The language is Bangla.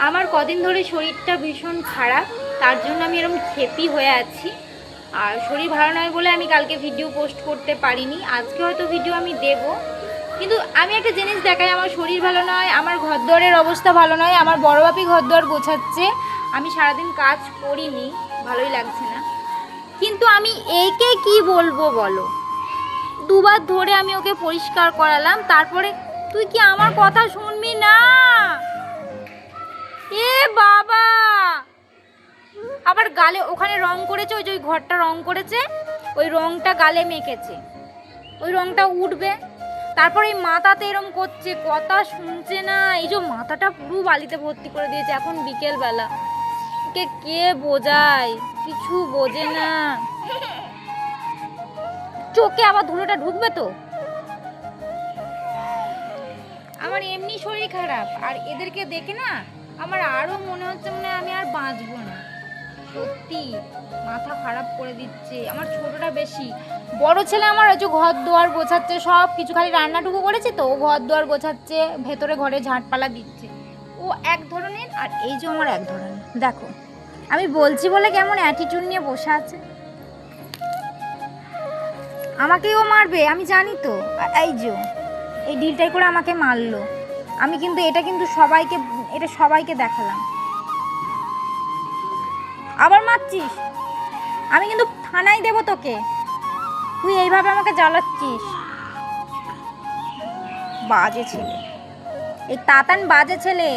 আমার কদিন ধরে শরীরটা ভীষণ খারাপ, তার জন্য আমি এরকম খেপি হয়ে আছি। আর শরীর ভালো নয় বলে আমি কালকে ভিডিও পোস্ট করতে পারিনি। আজকে হয়তো ভিডিও আমি দেব, কিন্তু আমি একটা জিনিস দেখাই, আমার শরীর ভালো নয়, আমার ঘরদোয়ারের অবস্থা ভালো নয়, আমার বড় বাপি ঘরদোয়ার গোছাচ্ছে, আমি সারাদিন কাজ করিনি, ভালোই লাগছে না। কিন্তু আমি একে কি বলবো বলো, দুবার ধরে আমি ওকে পরিষ্কার করালাম, তারপরে তুই কি আমার কথা শুনবি না? এ বাবা, আবার গালে ওখানে রং করেছে, ওই যে ওই ঘরটা রং করেছে, ওই রংটা গালে মেখেছে, ওই রংটা উঠবে। তারপর এই মাথাতে এরম করছে, কথা শুনছে না। এই যে মাথাটা পুরো বালিতে ভর্তি করে দিয়েছে, এখন বিকেল বেলা, কে বোঝায়, কিছু বোঝে না। চোখে আবার ধুলোটা ঢুকবে তো। আমার এমনি শরীর খারাপ, আর এদেরকে দেখে না আমার আরো মনে হচ্ছে মনে হয় আমি আর বাঁচবো না। সত্যি মাথা খারাপ করে দিচ্ছে। আমার ছোটটা বেশি, বড় ছেলে আমার ওই যে ঘর দুয়ার গোছাচ্ছে, সব কিছু, খালি রান্নাটুকু করেছে তো, ও ঘর দুয়ার গোছাচ্ছে, ভেতরে ঘরে ঝাঁটপালা দিচ্ছে। ও এক ধরনের, আর এই যে আমার এক ধরনের। দেখো আমি বলছি বলে কেমন অ্যাটিটিউড নিয়ে বসে আছে। আমাকেও মারবে আমি জানি তো। এই যে এই ডিলটাই করে আমাকে মারলো, আমি কিন্তু এটা কিন্তু সবাইকে দেখালাম। আবার মারছিস, আমি কিন্তু থানায় দেবো তোকে, তুই এইভাবে আমাকে জ্বালাচ্ছিস। বাজে ছেলে, এই তাতান বাজে ছেলে।